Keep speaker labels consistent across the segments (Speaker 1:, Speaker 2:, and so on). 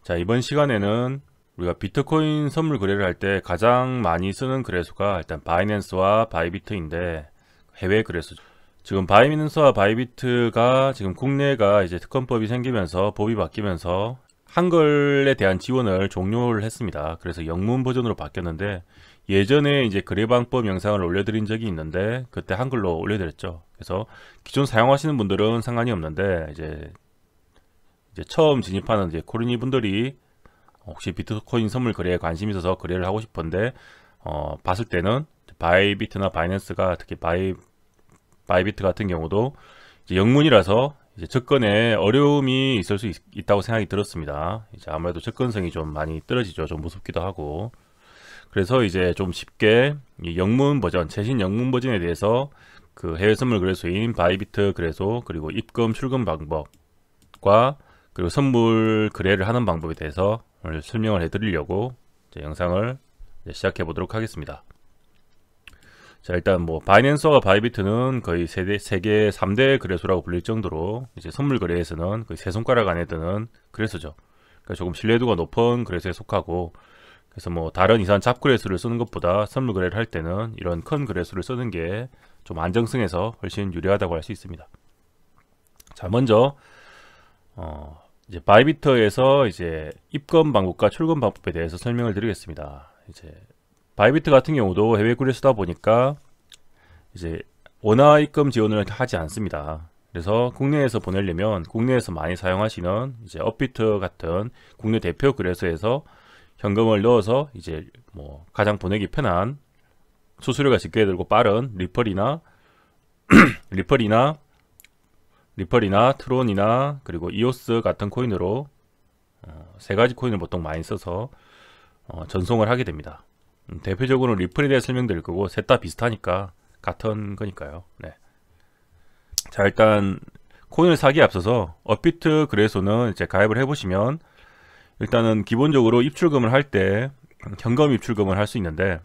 Speaker 1: 자, 이번 시간에는 우리가 비트코인 선물 거래를 할 때 가장 많이 쓰는 거래소가 일단 바이낸스와 바이비트인데, 해외 거래소죠. 지금 바이낸스와 바이비트가 지금 국내가 이제 특검법이 생기면서 법이 바뀌면서 한글에 대한 지원을 종료를 했습니다. 그래서 영문 버전으로 바뀌었는데, 예전에 이제 거래방법 영상을 올려드린 적이 있는데 그때 한글로 올려드렸죠. 그래서 기존 사용하시는 분들은 상관이 없는데, 이제 처음 진입하는 이제 코리니 분들이 혹시 비트코인 선물 거래에 관심이 있어서 거래를 하고 싶은데 봤을 때는 바이비트나 바이낸스가, 특히 바이비트 같은 경우도 이제 영문이라서 이제 접근에 어려움이 있을 수 있다고 생각이 들었습니다. 이제 아무래도 접근성이 좀 많이 떨어지죠. 좀 무섭기도 하고. 그래서 이제 좀 쉽게 이 영문 버전, 최신 영문 버전에 대해서 그 해외 선물 거래소인 바이비트 거래소, 그리고 입금 출금 방법과 그리고 선물 거래를 하는 방법에 대해서 오늘 설명을 해드리려고 이제 영상을 이제 시작해 보도록 하겠습니다. 자, 일단 뭐 바이낸스와 바이비트는 거의 세계 3대 거래소라고 불릴 정도로 이제 선물 거래에서는 거의 세 손가락 안에 드는 거래소죠. 그러니까 조금 신뢰도가 높은 거래소에 속하고, 그래서 뭐 다른 이산 잡거래소를 쓰는 것보다 선물 거래를 할 때는 이런 큰 거래소를 쓰는 게 좀 안정성에서 훨씬 유리하다고 할 수 있습니다. 자, 먼저 이제 바이비트에서 이제 입금 방법과 출금 방법에 대해서 설명을 드리겠습니다. 이제 바이비트 같은 경우도 해외 거래소다 보니까 이제 원화 입금 지원을 하지 않습니다. 그래서 국내에서 보내려면 국내에서 많이 사용하시는 이제 업비트 같은 국내 대표 거래소에서 현금을 넣어서 이제 뭐 가장 보내기 편한, 수수료가 적게 들고 빠른 리플이나 리플이나 트론이나 그리고 이오스 같은 코인으로 세 가지 코인을 보통 많이 써서 전송을 하게 됩니다. 대표적으로 리플에 대해 설명드릴 거고, 셋 다 비슷하니까 같은 거니까요. 네. 자, 일단 코인을 사기에 앞서서 업비트 거래소는 이제 가입을 해보시면 일단은 기본적으로 입출금을 할 때 현금 입출금을 할 수 있는데,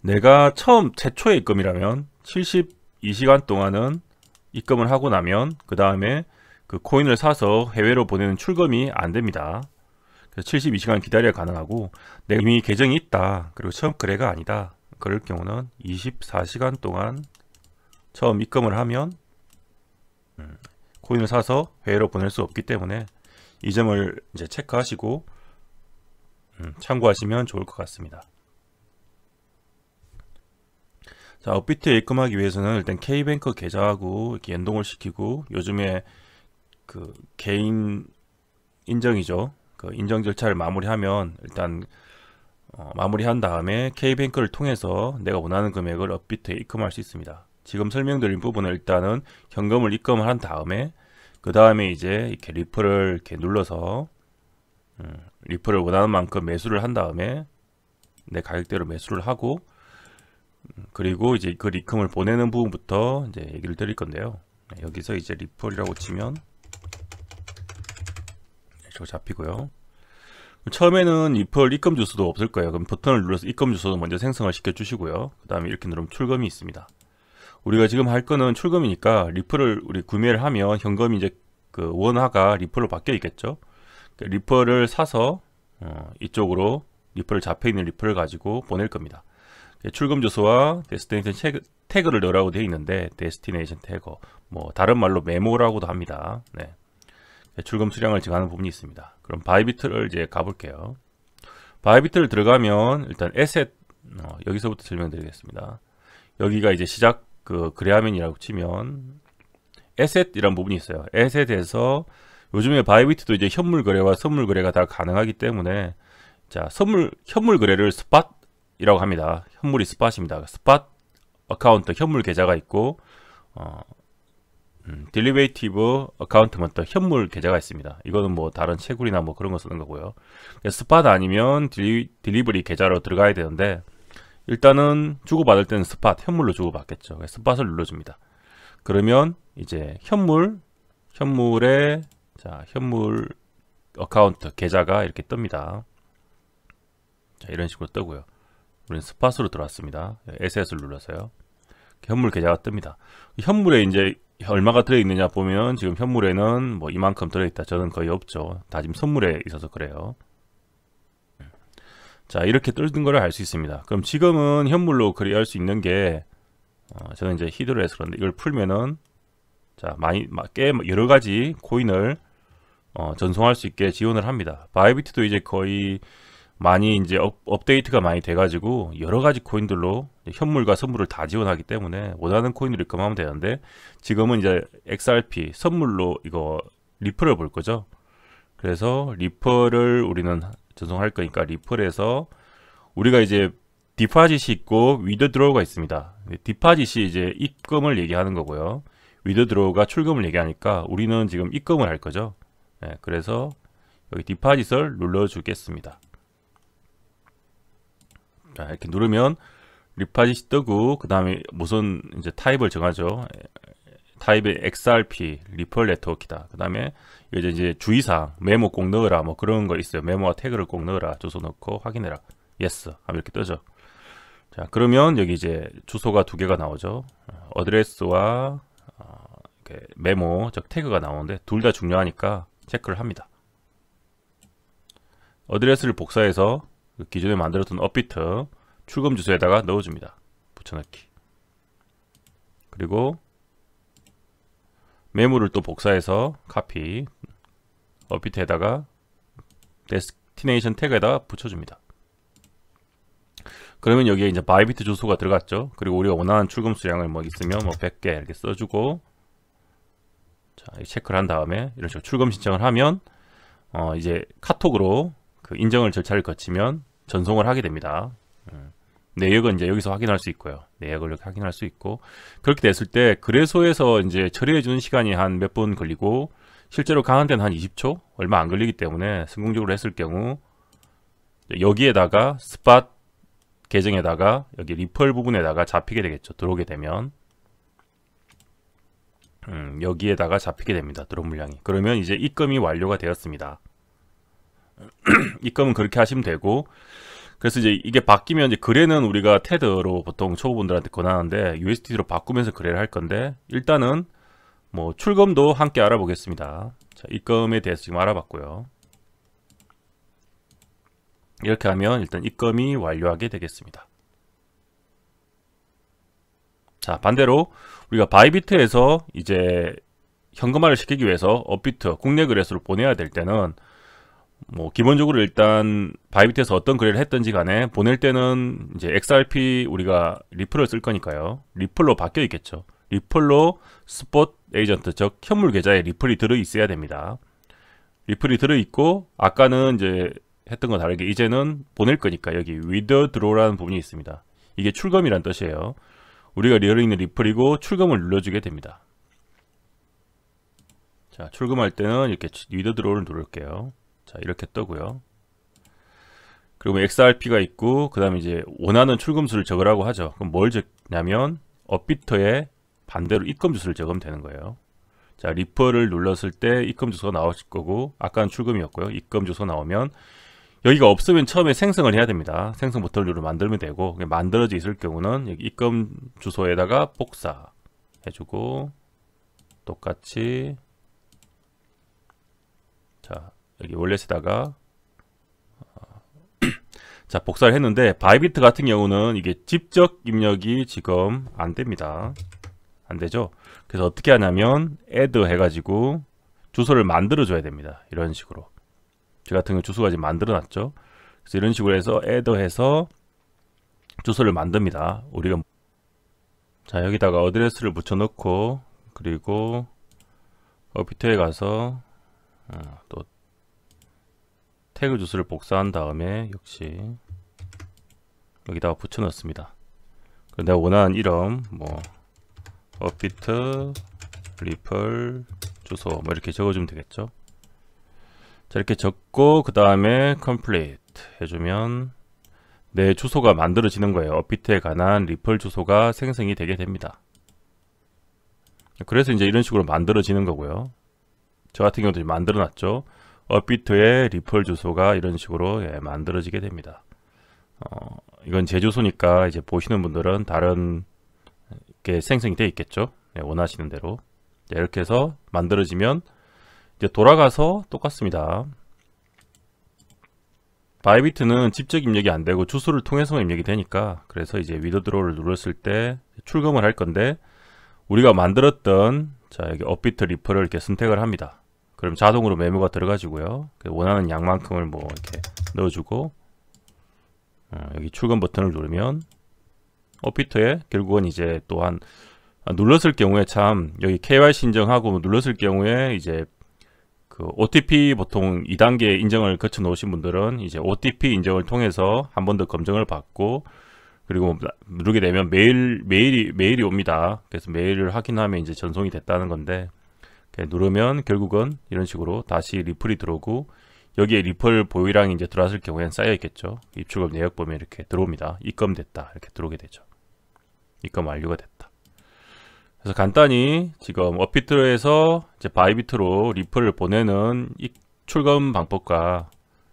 Speaker 1: 내가 최초의 입금이라면 72시간 동안은 입금을 하고 나면 그 다음에 그 코인을 사서 해외로 보내는 출금이 안 됩니다. 그래서 72시간 기다려야 가능하고, 내가 이미 계정이 있다, 그리고 처음 거래가 아니다, 그럴 경우는 24시간 동안 처음 입금을 하면 코인을 사서 해외로 보낼 수 없기 때문에 이 점을 이제 체크하시고 참고하시면 좋을 것 같습니다. 자, 업비트에 입금하기 위해서는 일단 K뱅크 계좌하고 이렇게 연동을 시키고, 요즘에 그 개인 인정이죠. 그 인정 절차를 마무리하면 일단 마무리한 다음에 K뱅크를 통해서 내가 원하는 금액을 업비트에 입금할 수 있습니다. 지금 설명드린 부분은 일단은 현금을 입금을 한 다음에 그 다음에 이제 이렇게 리플을 이렇게 눌러서 리플을 원하는 만큼 매수를 한 다음에 내 가격대로 매수를 하고, 그리고 이제 그 입금을 보내는 부분부터 이제 얘기를 드릴 건데요. 여기서 이제 리플이라고 치면 이렇게 잡히고요. 처음에는 리플 입금 주소도 없을 거예요. 그럼 버튼을 눌러서 입금 주소도 먼저 생성을 시켜 주시고요. 그 다음에 이렇게 누르면 출금이 있습니다. 우리가 지금 할 거는 출금이니까 리플을 우리 구매를 하면 현금이 이제 그 원화가 리플로 바뀌어 있겠죠. 리플을 사서 이쪽으로 리플을 잡혀 있는 리플을 가지고 보낼 겁니다. 출금 주소와 데스티네이션 태그를 넣으라고 되어 있는데, 데스티네이션 태그, 뭐 다른 말로 메모라고도 합니다. 네. 출금 수량을 정하는 부분이 있습니다. 그럼 바이비트를 이제 가볼게요. 바이비트를 들어가면 일단 에셋, 여기서부터 설명드리겠습니다. 여기가 이제 시작 그 거래화면이라고 치면 에셋이란 부분이 있어요. 에셋에서 요즘에 바이비트도 이제 현물 거래와 선물 거래가 다 가능하기 때문에, 자, 현물 거래를 스팟이라고 합니다. 현물이 스팟입니다. 스팟 어카운트, 현물 계좌가 있고, 딜리베이티브 어카운트면 또 현물 계좌가 있습니다. 이거는 뭐 다른 채굴이나 뭐 그런 거 쓰는 거고요. 스팟 아니면 딜리버리 계좌로 들어가야 되는데, 일단은 주고받을 때는 스팟, 현물로 주고받겠죠. 스팟을 눌러줍니다. 그러면 이제 현물에, 자, 현물 어카운트 계좌가 이렇게 뜹니다. 자, 이런 식으로 뜨고요. 우리는 스팟으로 들어왔습니다. 에셋을 눌러서요. 현물 계좌가 뜹니다. 현물에 이제 얼마가 들어있느냐 보면 지금 현물에는 뭐 이만큼 들어있다. 저는 거의 없죠. 다 지금 선물에 있어서 그래요. 자, 이렇게 뜯은 거를 알 수 있습니다. 그럼 지금은 현물로 거래할 수 있는 게 저는 이제 히드로 해서 그런데 이걸 풀면은 자, 꽤 여러 가지 코인을 전송할 수 있게 지원을 합니다. 바이비트도 이제 거의 많이 이제 업데이트가 많이 돼가지고 여러 가지 코인들로 현물과 선물을 다 지원하기 때문에 원하는 코인을 입금하면 되는데 지금은 이제 XRP 선물로 이거 리플을 볼 거죠. 그래서 리플을 우리는 전송할 거니까 리플에서 우리가 이제 디파짓이 있고 위드드로우가 있습니다. 디파짓이 이제 입금을 얘기하는 거고요. 위드드로우가 출금을 얘기하니까 우리는 지금 입금을 할 거죠. 네, 그래서 여기 디파짓을 눌러 주겠습니다. 자, 이렇게 누르면 디파짓이 뜨고 그 다음에 무슨 이제 타입을 정하죠. 타입의 XRP 리플 네트워크이다. 그 다음에 이제 주의사항 메모 꼭 넣어라 뭐 그런 거 있어요. 메모와 태그를 꼭 넣어라. 주소 넣고 확인해라. 예스 하면 이렇게 뜨죠. 자, 그러면 여기 이제 주소가 두 개가 나오죠. 어드레스와 메모 즉 태그가 나오는데 둘 다 중요하니까 체크를 합니다. 어드레스를 복사해서 기존에 만들었던 업비트 출금 주소에다가 넣어줍니다. 붙여넣기. 그리고 메모를 또 복사해서 카피 업비트에다가 데스티네이션 태그에다가 붙여줍니다. 그러면 여기에 이제 바이비트 주소가 들어갔죠. 그리고 우리가 원하는 출금 수량을 뭐 있으면 뭐 100개 이렇게 써주고 자, 체크를 한 다음에 이런 식으로 출금 신청을 하면 이제 카톡으로 그 인정을 절차를 거치면 전송을 하게 됩니다. 내역은 이제 여기서 확인할 수 있고요. 내역을 이렇게 확인할 수 있고 그렇게 됐을 때 거래소에서 이제 처리해 주는 시간이 한 몇 분 걸리고 실제로 강한 데는 한 20초 얼마 안 걸리기 때문에 성공적으로 했을 경우 여기에다가 스팟 계정에다가 여기 리펄 부분에다가 잡히게 되겠죠. 들어오게 되면 여기에다가 잡히게 됩니다. 들어온 물량이. 그러면 이제 입금이 완료가 되었습니다. 입금은 그렇게 하시면 되고 그래서 이제 이게 바뀌면 이제 거래는 우리가 테더로 보통 초보분들한테 권하는데 USDT로 바꾸면서 거래를 할 건데 일단은 뭐 출금도 함께 알아보겠습니다. 자, 입금에 대해서 지금 알아봤고요. 이렇게 하면 일단 입금이 완료하게 되겠습니다. 자, 반대로 우리가 바이비트에서 이제 현금화를 시키기 위해서 업비트 국내 거래소를 보내야 될 때는 뭐 기본적으로 일단 바이비트에서 어떤 거래를 했던지 간에 보낼 때는 이제 XRP 우리가 리플을 쓸 거니까요. 리플로 바뀌어 있겠죠. 리플로 스폿 에이전트 즉 현물 계좌에 리플이 들어 있어야 됩니다. 리플이 들어 있고 아까는 이제 했던 거 다르게 이제는 보낼 거니까 여기 withdraw 부분이 있습니다. 이게 출금이란 뜻이에요. 우리가 리얼에 있는 리플이고 출금을 눌러주게 됩니다. 자, 출금할 때는 이렇게 withdraw를 누를게요. 자, 이렇게 뜨고요. 그리고 XRP가 있고 그 다음에 이제 원하는 출금수를 적으라고 하죠. 그럼 뭘 적냐면 업비터에 반대로 입금 주소를 적으면 되는 거예요. 자, 리플을 눌렀을 때 입금 주소가 나오실 거고 아까는 출금이었고요. 입금 주소 나오면 여기가 없으면 처음에 생성을 해야 됩니다. 생성 버튼을 만들면 되고 만들어져 있을 경우는 여기 입금 주소에다가 복사 해주고 똑같이 자, 여기 월렛에다가 자, 복사를 했는데 바이비트 같은 경우는 이게 직접 입력이 지금 안 됩니다. 안 되죠. 그래서 어떻게 하냐면 add 해가지고 주소를 만들어 줘야 됩니다. 이런 식으로 저 같은 경우 주소가 지금 만들어 놨죠. 그래서 이런 식으로 해서 add 해서 주소를 만듭니다. 우리가 자, 여기다가 어드레스를 붙여 넣고 그리고 업비트에 가서 또 태그 주소를 복사한 다음에 역시 여기다가 붙여 넣습니다. 내가 원하는 이름 뭐 업비트 리플 주소 뭐 이렇게 적어주면 되겠죠. 자, 이렇게 적고 그 다음에 complete 해주면 내 주소가 만들어지는 거예요. 업비트에 관한 리플 주소가 생성이 되게 됩니다. 그래서 이제 이런 식으로 만들어지는 거고요. 저 같은 경우도 만들어 놨죠. 업비트의 리플 주소가 이런 식으로 만들어지게 됩니다. 이건 제 주소니까 이제 보시는 분들은 다른 게 생성이 되어 있겠죠. 네, 원하시는 대로. 자, 이렇게 해서 만들어지면 이제 돌아가서 똑같습니다. 바이비트는 직접 입력이 안 되고 주소를 통해서만 입력이 되니까, 그래서 이제 위드드로우를 눌렀을 때 출금을 할 건데, 우리가 만들었던 자 여기 업비트 리플을 이렇게 선택을 합니다. 그럼 자동으로 메모가 들어가지고요. 원하는 양만큼을 뭐 이렇게 넣어주고, 여기 출금 버튼을 누르면 업비트에 결국은 이제 또한 눌렀을 경우에 참 여기 KYC 인정하고 눌렀을 경우에 이제 그 OTP 보통 2단계 인정을 거쳐 놓으신 분들은 이제 OTP 인정을 통해서 한 번 더 검증을 받고, 그리고 누르게 되면 메일이 옵니다. 그래서 메일을 확인하면 이제 전송이 됐다는 건데, 누르면 결국은 이런 식으로 다시 리플이 들어오고, 여기에 리플 보유량이 이제 들어왔을 경우에는 쌓여 있겠죠. 입출금 내역 보면 이렇게 들어옵니다. 입금됐다 이렇게 들어오게 되죠. 입금 완료가 됐다. 그래서 간단히 지금 업비트에서 이제 바이비트로 리플을 보내는 이 출금 방법과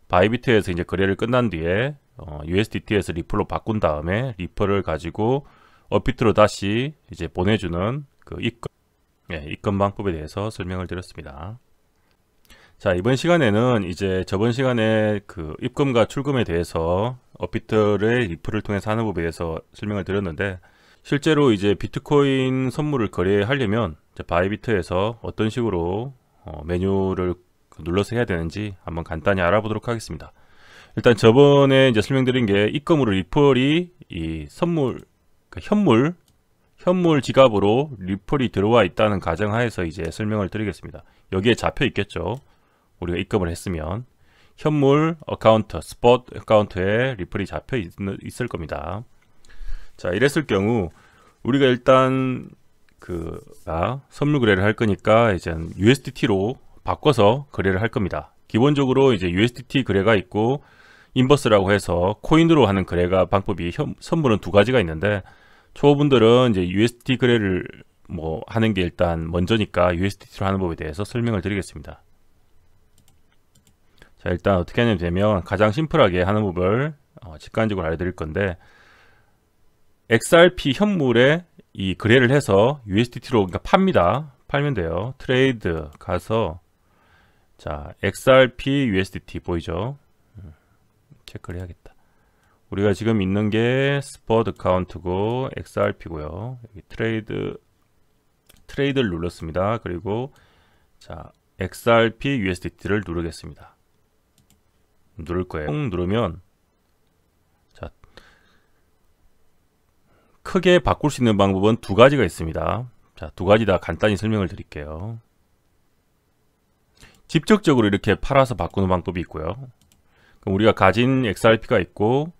Speaker 1: 바이비트에서 이제 거래를 끝난 뒤에 USDT에서 리플로 바꾼 다음에 리플을 가지고 업비트로 다시 이제 보내주는 그 입금 방법에 대해서 설명을 드렸습니다. 자, 이번 시간에는 이제 저번 시간에 그 입금과 출금에 대해서 업비트의 리플을 통해서 하는 법에 대해서 설명을 드렸는데, 실제로 이제 비트코인 선물을 거래하려면 바이비트에서 어떤 식으로 메뉴를 눌러서 해야 되는지 한번 간단히 알아보도록 하겠습니다. 일단 저번에 이제 설명드린 게 입금으로 리플이 이 선물, 그러니까 현물 지갑으로 리플이 들어와 있다는 가정하에서 이제 설명을 드리겠습니다. 여기에 잡혀 있겠죠. 우리가 입금을 했으면 현물 어카운트, 스폿 어카운트에 리플이 잡혀 있을 겁니다. 자, 이랬을 경우 우리가 일단 선물 거래를 할 거니까 이제 USDT로 바꿔서 거래를 할 겁니다. 기본적으로 이제 USDT 거래가 있고 인버스라고 해서 코인으로 하는 거래가 방법이 선물은 두 가지가 있는데, 초보분들은 이제 USDT 거래를 뭐 하는 게 일단 먼저니까 USDT로 하는 법에 대해서 설명을 드리겠습니다. 자, 일단 어떻게 하냐면 되면 가장 심플하게 하는 법을 직관적으로 알려드릴 건데, XRP 현물에 이 거래를 해서 USDT로 그러니까 팔면 돼요. 트레이드 가서 자 XRP USDT 보이죠? 체크를 해야겠다. 우리가 지금 있는 게 스폿 어카운트고 XRP고요. 여기 트레이드를 눌렀습니다. 그리고 자 XRP USDT를 누르겠습니다. 누를 거예요. 누르면 자 크게 바꿀 수 있는 방법은 두 가지가 있습니다. 자, 두 가지 다 간단히 설명을 드릴게요. 직접적으로 이렇게 팔아서 바꾸는 방법이 있고요. 그럼 우리가 가진 XRP가 있고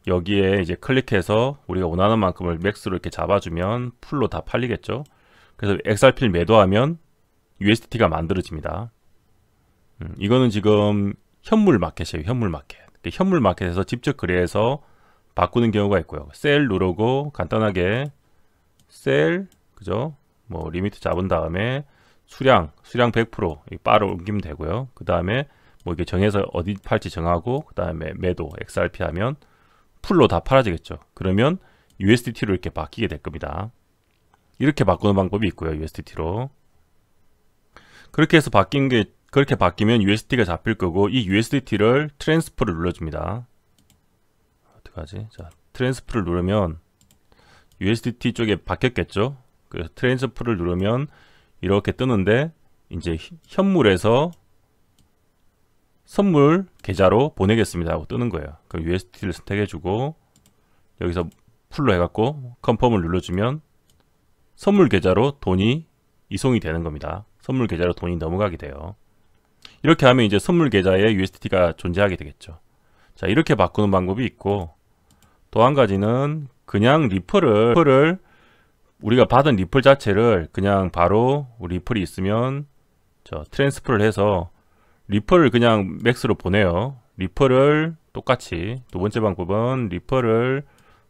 Speaker 1: 여기에 이제 클릭해서 우리가 원하는 만큼을 맥스로 이렇게 잡아주면 풀로 다 팔리겠죠. 그래서 XRP를 매도하면 USDT가 만들어집니다. 이거는 지금 현물 마켓이에요. 현물 마켓. 현물 마켓에서 직접 거래해서 바꾸는 경우가 있고요. 셀 누르고 간단하게 셀 그죠? 뭐 리미트 잡은 다음에 수량 100% 바로 옮기면 되고요. 그 다음에 뭐 이렇게 정해서 어디 팔지 정하고 그 다음에 매도 XRP 하면 풀로 다 팔아지겠죠. 그러면 USDT로 이렇게 바뀌게 될 겁니다. 이렇게 바꾸는 방법이 있고요. USDT로 그렇게 해서 그렇게 바뀌면 USDT가 잡힐 거고, 이 USDT를 트랜스퍼를 눌러줍니다. 어떡하지? 자, 트랜스퍼를 누르면 USDT 쪽에 바뀌었겠죠? 그래서 트랜스퍼를 누르면 이렇게 뜨는데, 이제 현물에서 선물 계좌로 보내겠습니다 하고 뜨는 거예요. 그럼 USDT를 선택해주고 여기서 풀로 해갖고 컨펌을 눌러주면 선물 계좌로 돈이 이송이 되는 겁니다. 선물 계좌로 돈이 넘어가게 돼요. 이렇게 하면 이제 선물 계좌에 USDT가 존재하게 되겠죠. 자, 이렇게 바꾸는 방법이 있고, 또 한 가지는 그냥 리플을 우리가 받은 리플 자체를 그냥 바로 리플이 있으면 트랜스퍼를 해서 리플을 그냥 맥스로 보내요. 리플을 똑같이 두 번째 방법은 리플을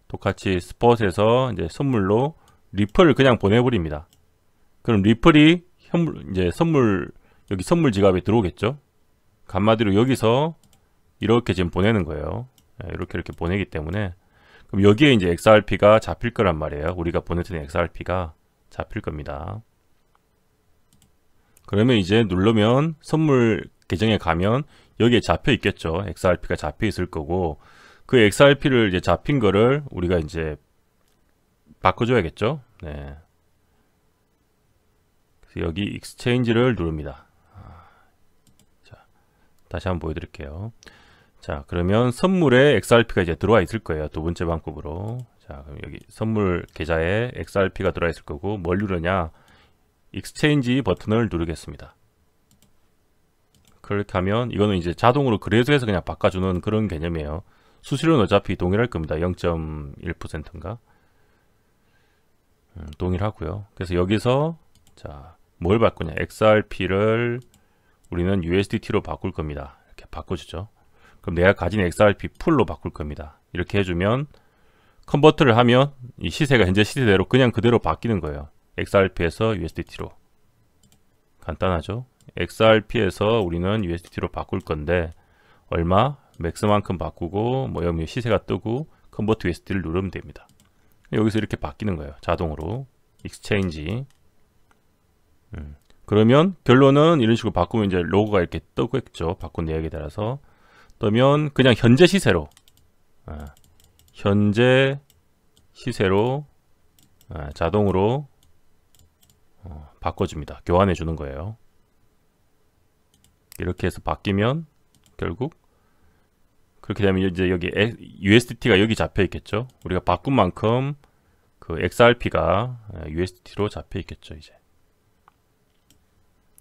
Speaker 1: 똑같이 스폿에서 이제 선물로 리플을 그냥 보내버립니다. 그럼 리플이 이제 여기 선물 지갑에 들어오겠죠. 한마디로 여기서 이렇게 지금 보내는 거예요. 이렇게 보내기 때문에 그럼 여기에 이제 XRP가 잡힐 거란 말이에요. 우리가 보냈던 XRP가 잡힐 겁니다. 그러면 이제 누르면 선물 계정에 가면 여기에 잡혀 있겠죠. XRP가 잡혀 있을 거고, 그 XRP를 이제 잡힌 거를 우리가 이제 바꿔줘야겠죠. 네. 그래서 여기 익스체인지를 누릅니다. 자, 다시 한번 보여드릴게요. 자, 그러면 선물에 XRP가 이제 들어와 있을 거예요. 두 번째 방법으로. 자, 그럼 여기 선물 계좌에 XRP가 들어와 있을 거고, 뭘 누르냐? 익스체인지 버튼을 누르겠습니다. 클릭하면 이거는 이제 자동으로 그래서해서 그냥 바꿔주는 그런 개념이에요. 수수료는 어차피 동일할 겁니다. 0.1%인가? 동일하고요. 그래서 여기서 자, 뭘 바꾸냐? XRP를 우리는 USDT로 바꿀 겁니다. 이렇게 바꿔주죠. 그럼 내가 가진 XRP 풀로 바꿀 겁니다. 이렇게 해주면 컨버트를 하면 이 시세가 현재 시세대로 그냥 그대로 바뀌는 거예요. XRP에서 USDT로. 간단하죠? XRP에서 우리는 USDT로 바꿀 건데 얼마? 맥스만큼 바꾸고 뭐 여기 시세가 뜨고 컨버트 USDT를 누르면 됩니다. 여기서 이렇게 바뀌는 거예요. 자동으로. 익스체인지. 그러면 결론은 이런 식으로 바꾸면 이제 로고가 이렇게 뜨겠죠. 바꾼 내역에 따라서. 뜨면 그냥 현재 시세로 현재 시세로 자동으로 바꿔줍니다. 교환해 주는 거예요. 이렇게 해서 바뀌면 결국 그렇게 되면 이제 여기 USDT가 여기 잡혀 있겠죠. 우리가 바꾼 만큼 그 XRP가 USDT로 잡혀 있겠죠. 이제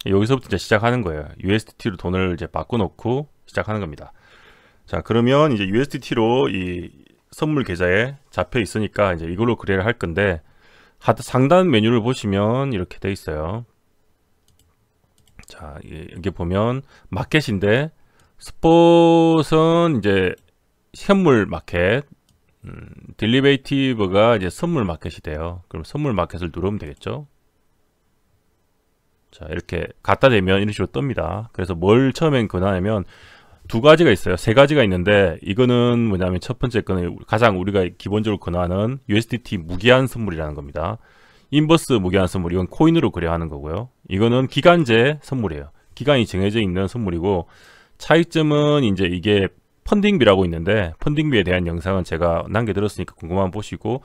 Speaker 1: 여기서부터 이제 시작하는 거예요. USDT로 돈을 이제 바꿔놓고 시작하는 겁니다. 자, 그러면 이제 USDT로 이 선물 계좌에 잡혀 있으니까 이제 이걸로 거래를 할 건데 상단 메뉴를 보시면 이렇게 돼 있어요. 자, 여기 보면 마켓인데 스폿은 이제 현물 마켓, 딜리베이티브가 이제 선물 마켓이 돼요. 그럼 선물 마켓을 누르면 되겠죠. 자, 이렇게 갖다 대면 이런 식으로 뜹니다. 그래서 뭘 처음엔 권하냐면 두 가지가 있어요. 세 가지가 있는데 이거는 뭐냐면 첫 번째 거는 가장 우리가 기본적으로 권하는 USDT 무기한 선물이라는 겁니다. 인버스 무기한 선물, 이건 코인으로 거래하는 거고요. 이거는 기간제 선물이에요. 기간이 정해져 있는 선물이고 차이점은 이제 이게 펀딩비라고 있는데 펀딩비에 대한 영상은 제가 남겨드렸으니까 궁금하면 보시고,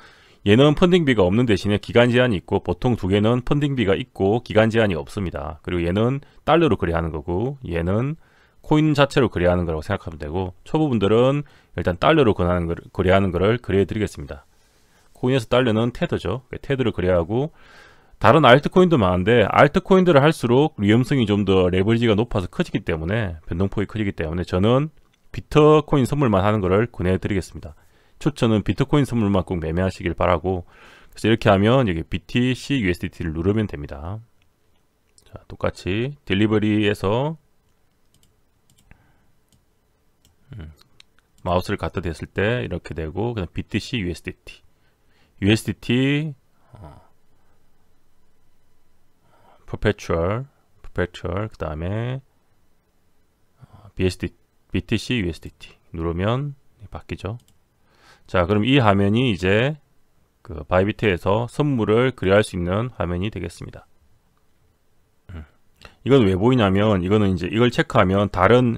Speaker 1: 얘는 펀딩비가 없는 대신에 기간 제한이 있고 보통 두 개는 펀딩비가 있고 기간 제한이 없습니다. 그리고 얘는 달러로 거래하는 거고 얘는 코인 자체로 거래하는 거라고 생각하면 되고, 초보분들은 일단 달러로 거래하는 거를 거래해 드리겠습니다. 코인에서 달러는 테더죠. 테더를 거래하고 다른 알트코인도 많은데 알트코인들을 할수록 위험성이 좀 더 레버리지가 높아서 커지기 때문에 변동폭이 커지기 때문에 저는 비트코인 선물만 하는 거를 권해 드리겠습니다. 추천은 비트코인 선물만 꼭 매매하시길 바라고, 그래서 이렇게 하면 여기 BTC USDT를 누르면 됩니다. 자, 똑같이 딜리버리에서 마우스를 갖다 댔을 때 이렇게 되고 그냥 BTC USDT perpetual 그 다음에 BTC USDT 누르면 바뀌죠. 자, 그럼 이 화면이 이제 그 바이비트에서 선물을 거래할 수 있는 화면이 되겠습니다. 이건 왜 보이냐면 이거는 이제 이걸 체크하면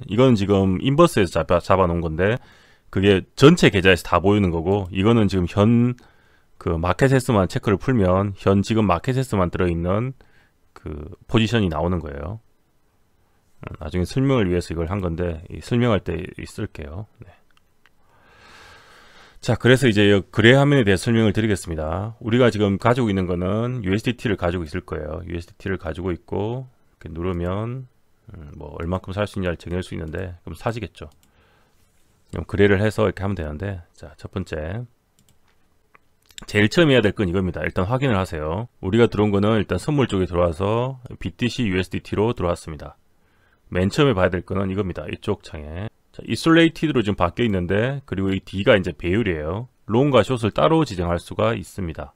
Speaker 1: 이거는 지금 인버스에서 잡아 놓은 건데 그게 전체 계좌에서 다 보이는 거고, 이거는 지금 현 그 마켓에서만 체크를 풀면 지금 마켓에서만 들어있는 그 포지션이 나오는 거예요. 나중에 설명을 위해서 이걸 한 건데 설명할 때 쓸게요. 네. 자, 그래서 이제 거래 화면에 대해 설명을 드리겠습니다. 우리가 지금 가지고 있는 거는 USDT를 가지고 있을 거예요. USDT를 가지고 있고 이렇게 누르면 뭐 얼마큼 살 수 있냐를 정할 수 있는데 그럼 사지겠죠. 그럼 거래를 해서 이렇게 하면 되는데, 자, 첫 번째 제일 처음 해야 될 건 이겁니다. 일단 확인을 하세요. 우리가 들어온 거는 일단 선물 쪽에 들어와서 BTC USDT로 들어왔습니다. 맨 처음에 봐야 될 거는 이겁니다. 이쪽 창에 자, 이솔레이티드로 지금 바뀌어 있는데, 그리고 이 D가 이제 배율이에요. 롱과 숏을 따로 지정할 수가 있습니다.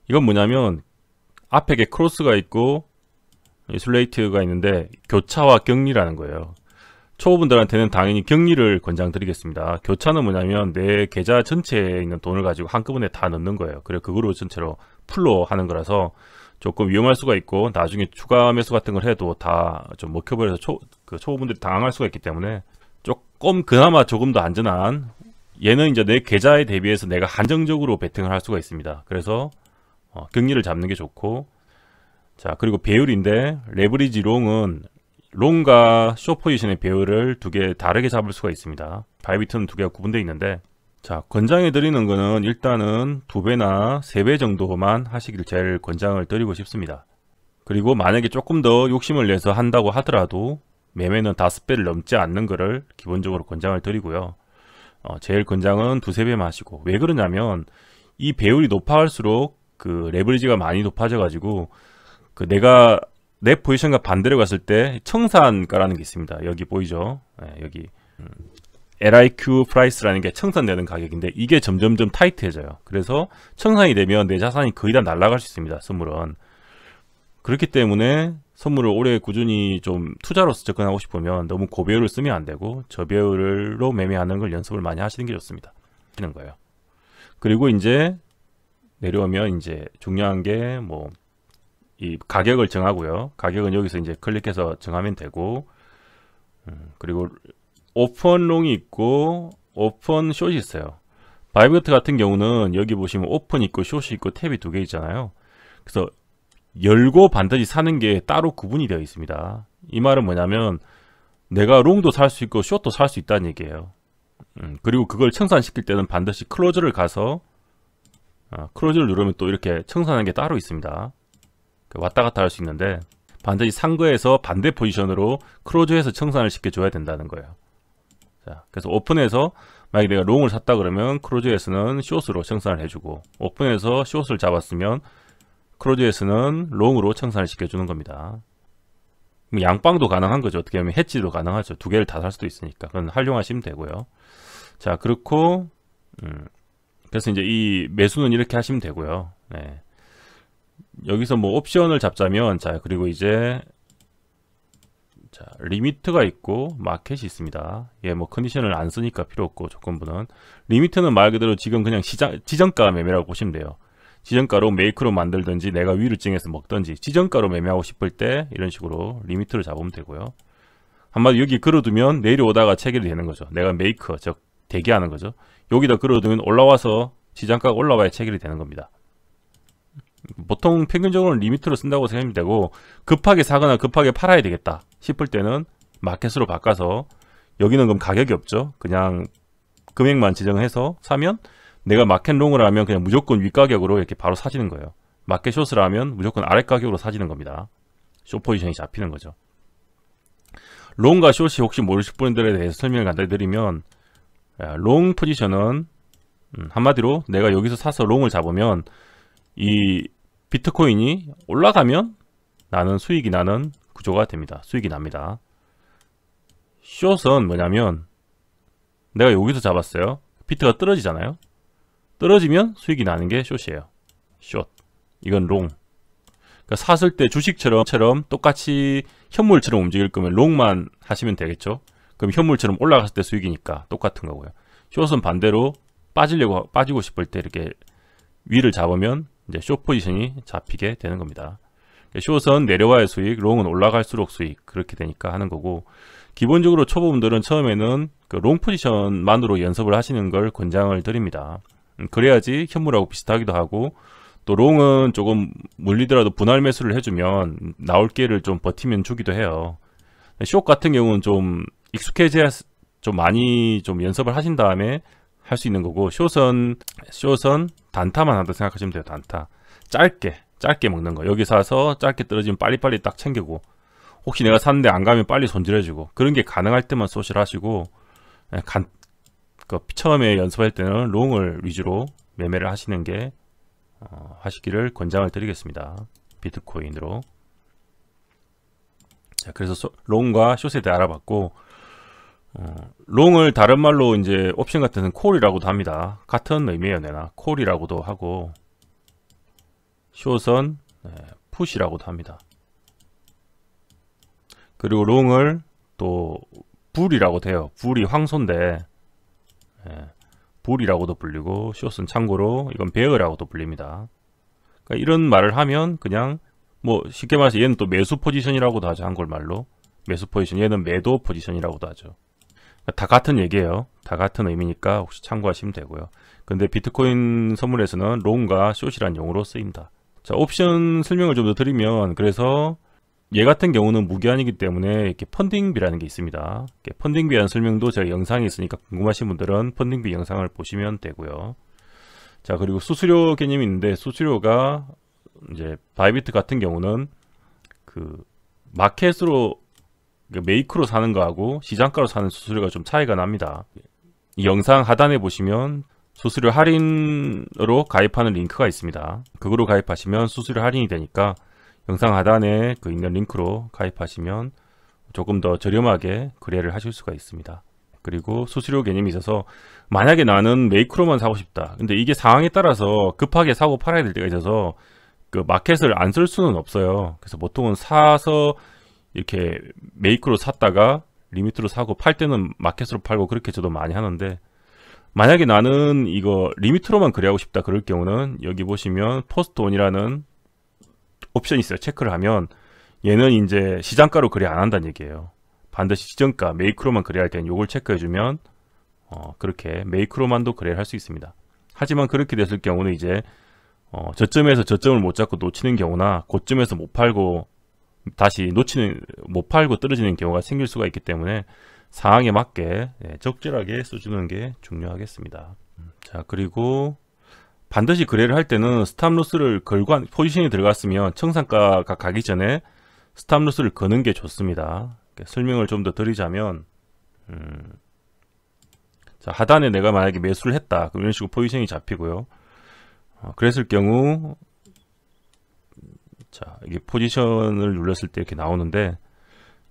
Speaker 1: 이건 뭐냐면 앞에 게 크로스가 있고 이솔레이트가 있는데 교차와 격리라는 거예요. 초보분들한테는 당연히 격리를 권장드리겠습니다. 교차는 뭐냐면 내 계좌 전체에 있는 돈을 가지고 한꺼번에 다 넣는 거예요. 그리고 그거로 전체로 풀로 하는 거라서 조금 위험할 수가 있고 나중에 추가 매수 같은 걸 해도 다 좀 먹혀버려서 초보분들이 당황할 수가 있기 때문에 조금 그나마 조금 더 안전한, 얘는 이제 내 계좌에 대비해서 내가 한정적으로 베팅을 할 수가 있습니다. 그래서 격리를 잡는 게 좋고, 자 그리고 배율인데 레버리지 롱은 롱과 숏 포지션의 배율을 두 개 다르게 잡을 수가 있습니다. 바이비트는 두 개가 구분되어 있는데, 자 권장해 드리는 거는 일단은 2배나 3배 정도만 하시길 제일 권장을 드리고 싶습니다. 그리고 만약에 조금 더 욕심을 내서 한다고 하더라도 매매는 5배를 넘지 않는 거를 기본적으로 권장을 드리고요. 제일 권장은 2~3배만 하시고, 왜 그러냐면 이 배율이 높아갈수록 그 레버리지가 많이 높아져 가지고 내가 내 포지션과 반대로 갔을 때 청산가라는 게 있습니다. 여기 보이죠? 네, 여기 LIQ 프라이스라는 게 청산되는 가격인데 이게 점점점 타이트해져요. 그래서 청산이 되면 내 자산이 거의 다 날아갈 수 있습니다. 선물은. 그렇기 때문에 선물을 오래 꾸준히 좀 투자로서 접근하고 싶으면 너무 고배율을 쓰면 안 되고 저배율로 매매하는 걸 연습을 많이 하시는 게 좋습니다. 하는 거예요. 그리고 이제 내려오면 이제 중요한 게 이 가격을 정하고요. 가격은 여기서 이제 클릭해서 정하면 되고, 그리고 오픈 롱이 있고 오픈 숏이 있어요. 바이비트 같은 경우는 여기 보시면 오픈 있고 숏이 있고 탭이 2개 있잖아요. 그래서 열고 반드시 사는 게 따로 구분이 되어 있습니다. 이 말은 뭐냐면 내가 롱도 살 수 있고 숏도 살 수 있다는 얘기예요. 그리고 그걸 청산시킬 때는 반드시 클로즈를 가서 클로즈를 누르면 또 이렇게 청산하는 게 따로 있습니다. 왔다 갔다 할 수 있는데 반드시 산 거에서 반대 포지션으로 클로즈해서 청산을 시켜줘야 된다는 거예요. 자, 그래서 오픈해서 만약에 내가 롱을 샀다 그러면 클로즈에서는 숏으로 청산을 해주고, 오픈해서 숏을 잡았으면 클로즈에서는 롱으로 청산을 시켜주는 겁니다. 양방도 가능한 거죠. 어떻게 보면 해지도 가능하죠. 2개를 다 살 수도 있으니까 그건 활용하시면 되고요. 자 그렇고 그래서 이제 이 매수는 이렇게 하시면 되고요. 네. 여기서 옵션을 잡자면, 자 그리고 이제 자 리미트가 있고 마켓이 있습니다. 예, 컨디션을 안 쓰니까 필요 없고, 조건부는 리미트는 말 그대로 지금 그냥 지정가 매매라고 보시면 돼요. 지정가로 메이크로 만들든지 내가 위를 찡해서 먹든지 지정가로 매매하고 싶을 때 이런 식으로 리미트를 잡으면 되고요. 한마디로 여기 걸어두면 내려오다가 체결이 되는 거죠. 내가 메이크, 즉 대기하는 거죠. 여기다 걸어두면 올라와서 지정가가 올라와야 체결이 되는 겁니다. 보통 평균적으로는 리미트로 쓴다고 생각하면 되고, 급하게 사거나 급하게 팔아야 되겠다 싶을 때는 마켓으로 바꿔서, 여기는 그럼 가격이 없죠. 그냥 금액만 지정해서 사면 내가 마켓 롱을 하면 그냥 무조건 윗가격으로 이렇게 바로 사지는 거예요. 마켓 숏을 하면 무조건 아랫가격으로 사지는 겁니다. 숏 포지션이 잡히는 거죠. 롱과 숏이 혹시 모르실 분들에 대해서 설명을 간단히 드리면, 롱 포지션은 한마디로 내가 여기서 사서 롱을 잡으면 이 비트코인이 올라가면 나는 수익이 나는 구조가 됩니다. 수익이 납니다. 숏은 뭐냐면 내가 여기서 잡았어요. 비트가 떨어지잖아요. 떨어지면 수익이 나는 게 숏이에요. 숏. 이건 롱. 그러니까 샀을 때 주식처럼 똑같이 현물처럼 움직일 거면 롱만 하시면 되겠죠. 그럼 현물처럼 올라갔을 때 수익이니까 똑같은 거고요. 숏은 반대로 빠지고 싶을 때 이렇게 위를 잡으면 이제 숏 포지션이 잡히게 되는 겁니다. 숏은 내려와야 수익, 롱은 올라갈수록 수익, 그렇게 되니까 하는 거고, 기본적으로 초보분들은 처음에는 그 롱 포지션만으로 연습을 하시는 걸 권장을 드립니다. 그래야지 현물하고 비슷하기도 하고, 또 롱은 조금 물리더라도 분할 매수를 해주면 나올 기회를 좀 버티면 주기도 해요. 숏 같은 경우는 좀 익숙해져야 좀 많이 좀 연습을 하신 다음에 할 수 있는 거고, 숏은 단타만 한다 생각하시면 돼요. 단타. 짧게 먹는 거. 여기 사서 짧게 떨어지면 빨리빨리 딱 챙기고, 혹시 내가 샀는데 안 가면 빨리 손질해주고, 그런 게 가능할 때만 숏을 하시고, 처음에 연습할 때는 롱을 위주로 매매를 하시는 게 하시기를 권장을 드리겠습니다. 비트코인으로. 자, 그래서 롱과 숏에 대해 알아봤고, 롱을 다른 말로 이제 옵션 같은 데는 콜이라고도 합니다. 같은 의미예요. 내나 콜이라고도 하고, 숏은 푸시라고도 합니다. 그리고 롱을 또 불이라고도 해요. 불이 황소인데 불이라고도 불리고, 숏은 참고로 이건 베어라고도 불립니다. 그러니까 이런 말을 하면 그냥 뭐 쉽게 말해서 얘는 또 매수 포지션이라고도 하죠. 한국말로. 매수 포지션. 얘는 매도 포지션이라고도 하죠. 다 같은 얘기예요. 다 같은 의미니까 혹시 참고하시면 되고요. 근데 비트코인 선물에서는 롱과 숏이란 용어로 쓰입니다. 자, 옵션 설명을 좀 더 드리면, 그래서 얘 같은 경우는 무기한이기 때문에 이렇게 펀딩비라는 게 있습니다. 펀딩비라는 설명도 제가 영상에 있으니까 궁금하신 분들은 펀딩비 영상을 보시면 되고요. 자, 그리고 수수료 개념이 있는데, 수수료가 이제 바이비트 같은 경우는 그 마켓으로 메이크로 사는 거하고 시장가로 사는 수수료가 좀 차이가 납니다. 이 영상 하단에 보시면 수수료 할인으로 가입하는 링크가 있습니다. 그거로 가입하시면 수수료 할인이 되니까 영상 하단에 그 있는 링크로 가입하시면 조금 더 저렴하게 거래를 하실 수가 있습니다. 그리고 수수료 개념이 있어서 만약에 나는 메이크로만 사고 싶다. 근데 이게 상황에 따라서 급하게 사고 팔아야 될 때가 있어서 그 마켓을 안 쓸 수는 없어요. 그래서 보통은 사서 이렇게 메이크로 샀다가 리미트로 사고 팔 때는 마켓으로 팔고 그렇게 저도 많이 하는데, 만약에 나는 이거 리미트로만 거래하고 싶다 그럴 경우는 여기 보시면 포스트온이라는 옵션이 있어요. 체크를 하면 얘는 이제 시장가로 거래 안 한다는 얘기예요. 반드시 시정가 메이크로만 거래할 때는 요걸 체크해주면 그렇게 메이크로만도 거래를 할 수 있습니다. 하지만 그렇게 됐을 경우는 이제 저점에서 저점을 못 잡고 놓치는 경우나 고점에서 못 팔고 다시 못 팔고 떨어지는 경우가 생길 수가 있기 때문에 상황에 맞게 적절하게 써주는 게 중요하겠습니다. 자, 그리고 반드시 거래를 할 때는 스탑로스를 걸고 포지션이 들어갔으면 청산가가 가기 전에 스탑로스를 거는 게 좋습니다. 설명을 좀 더 드리자면, 자, 하단에 내가 만약에 매수를 했다. 그럼 이런 식으로 포지션이 잡히고요. 그랬을 경우, 자, 이게 포지션을 눌렀을 때 이렇게 나오는데,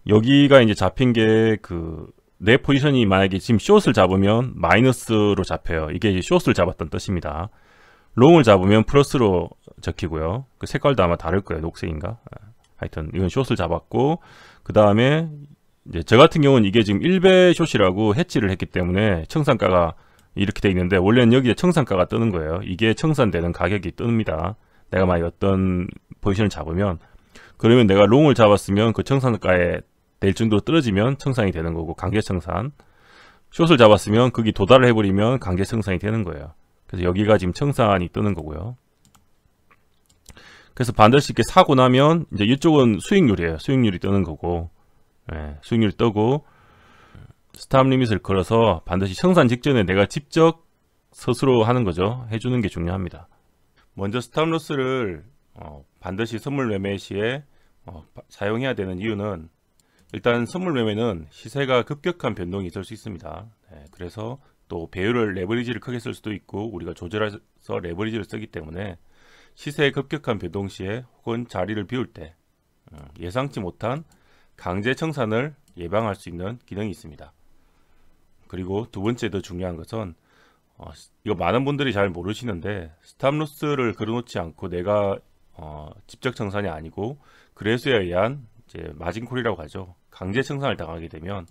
Speaker 1: 여기가 이제 잡힌 게 내 포지션이 만약에 지금 숏을 잡으면 마이너스로 잡혀요. 이게 이제 숏을 잡았던 뜻입니다. 롱을 잡으면 플러스로 적히고요. 그 색깔도 아마 다를 거예요. 녹색인가? 하여튼 이건 숏을 잡았고, 그 다음에 이제 저 같은 경우는 이게 지금 1배 숏이라고 해치를 했기 때문에 청산가가 이렇게 돼 있는데, 원래는 여기에 청산가가 뜨는 거예요. 이게 청산되는 가격이 뜹니다. 내가 만약 어떤 포지션을 잡으면, 그러면 내가 롱을 잡았으면 그 청산가에 될 정도로 떨어지면 청산이 되는 거고, 강제 청산. 숏을 잡았으면 거기 도달을 해버리면 강제 청산이 되는 거예요. 그래서 여기가 지금 청산이 뜨는 거고요. 그래서 반드시 이렇게 사고 나면 이제 이쪽은 수익률이에요. 수익률이 뜨는 거고, 수익률이 뜨고, 스탑 리밋을 걸어서 반드시 청산 직전에 내가 직접 스스로 하는 거죠. 해주는 게 중요합니다. 먼저 스탑 로스를 반드시 선물 매매 시에 사용해야 되는 이유는, 일단 선물 매매는 시세가 급격한 변동이 있을 수 있습니다. 그래서 또 배율을 레버리지를 크게 쓸 수도 있고 우리가 조절해서 레버리지를 쓰기 때문에 시세의 급격한 변동 시에 혹은 자리를 비울 때 예상치 못한 강제 청산을 예방할 수 있는 기능이 있습니다. 그리고 두 번째 더 중요한 것은 이거 많은 분들이 잘 모르시는데, 스탑로스를 걸어놓지 않고 내가 직접 청산이 아니고 그래서에 의한 이제 마진콜이라고 하죠. 강제 청산을 당하게 되면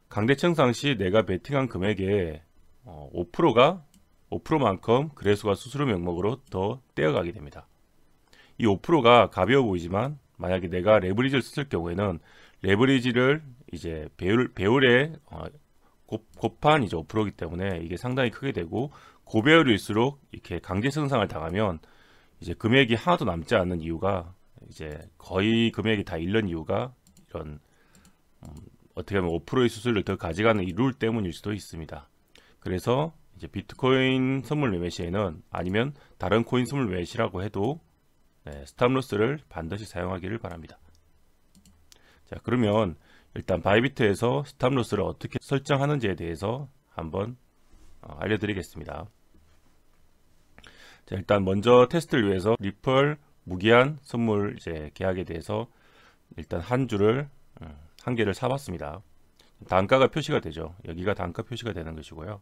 Speaker 1: 강제 청산 시 내가 베팅한 금액의 5%만큼 그래수가 수수료 명목으로 더 떼어가게 됩니다. 이 5%가 가벼워 보이지만 만약에 내가 레버리지를 썼을 경우에는 레버리지를 이제 배율에 곱한 이제 5%이기 때문에 이게 상당히 크게 되고, 고배율일수록 이렇게 강제 청산을 당하면 이제 금액이 하나도 남지 않는 이유가, 이제 거의 금액이 다 잃는 이유가 이런 어떻게 보면 5%의 수수료를 더 가져가는 이 룰 때문일 수도 있습니다. 그래서 이제 비트코인 선물 매매 시에는, 아니면 다른 코인 선물 매매 시라고 해도 스탑로스를 반드시 사용하기를 바랍니다. 자, 그러면 일단 바이비트에서 스탑로스를 어떻게 설정하는지에 대해서 한번 알려드리겠습니다. 자, 일단 먼저 테스트를 위해서 리플 무기한 선물 이제 계약에 대해서 일단 한 개를 사봤습니다. 단가가 표시가 되죠. 여기가 단가 표시가 되는 것이고요.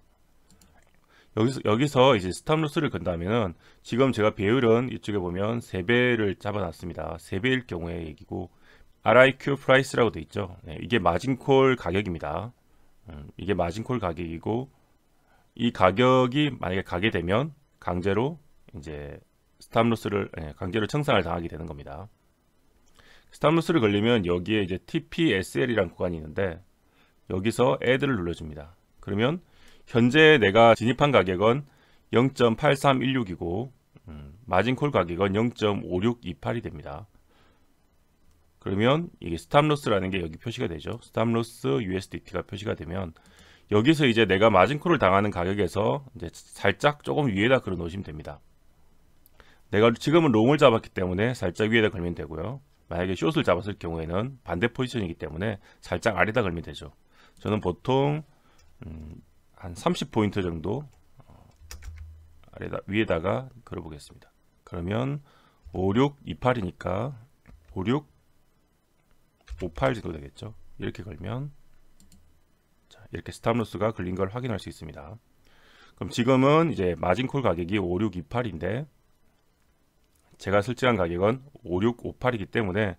Speaker 1: 여기서 이제 스탑로스를 건다면은, 지금 제가 배율은 이쪽에 보면 3배를 잡아놨습니다. 3배일 경우의 얘기고, RIQ 프라이스라고 되어 있죠. 이게 마진콜 가격입니다. 이게 마진콜 가격이고, 이 가격이 만약에 가게 되면 강제로 이제 스탑로스를 강제로 청산을 당하게 되는 겁니다. 스탑로스를 걸리면 여기에 이제 TPSL이라는 구간이 있는데 여기서 add를 눌러줍니다. 그러면 현재 내가 진입한 가격은 0.8316이고 마진콜 가격은 0.5628이 됩니다. 그러면 이게 스탑로스라는 게 여기 표시가 되죠. 스탑로스 USDT가 표시가 되면 여기서 이제 내가 마진콜을 당하는 가격에서 이제 살짝 조금 위에다 걸어 놓으시면 됩니다. 내가 지금은 롱을 잡았기 때문에 살짝 위에다 걸면 되고요. 만약에 숏을 잡았을 경우에는 반대 포지션이기 때문에 살짝 아래다 걸면 되죠. 저는 보통 한 30포인트 정도 위에다가 걸어 보겠습니다. 그러면 5628이니까 5658 정도 되겠죠. 이렇게 걸면 자, 이렇게 스탑로스가 걸린 걸 확인할 수 있습니다. 그럼 지금은 이제 마진콜 가격이 5628인데 제가 설정한 가격은 5658이기 때문에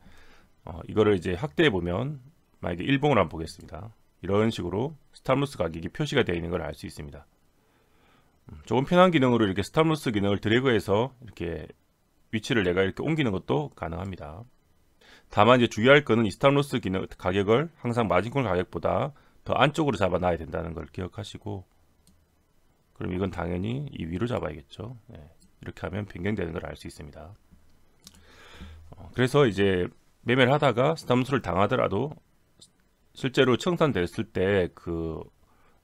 Speaker 1: 이거를 이제 확대해 보면 만약에 일봉을 한번 보겠습니다. 이런 식으로 스탑로스 가격이 표시가 되어 있는 걸 알 수 있습니다. 조금 편한 기능으로 이렇게 스탑로스 기능을 드래그해서 이렇게 위치를 내가 이렇게 옮기는 것도 가능합니다. 다만 이제 주의할 거는 이 스탑로스 기능 가격을 항상 마진콜 가격보다 더 안쪽으로 잡아 놔야 된다는 걸 기억하시고, 그럼 이건 당연히 이 위로 잡아야겠죠. 네, 이렇게 하면 변경되는 걸 알 수 있습니다. 그래서 이제 매매를 하다가 스탑로스를 당하더라도 실제로 청산됐을 때 그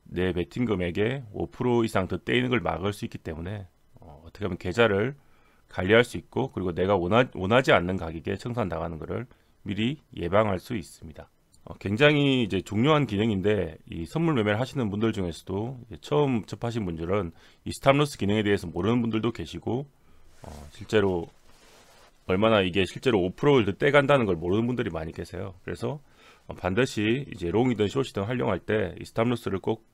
Speaker 1: 내 베팅 금액의 5% 이상 더 떼이는 걸 막을 수 있기 때문에 어떻게 보면 계좌를 관리할 수 있고, 그리고 내가 원하지 않는 가격에 청산당하는 것을 미리 예방할 수 있습니다. 굉장히 이제 중요한 기능인데 이 선물 매매를 하시는 분들 중에서도 처음 접하신 분들은 이 스탑로스 기능에 대해서 모르는 분들도 계시고, 실제로 얼마나 이게 실제로 5%를 더 떼간다는 걸 모르는 분들이 많이 계세요. 그래서 반드시 이제 롱이든 숏이든 활용할 때 이 스탑로스를 꼭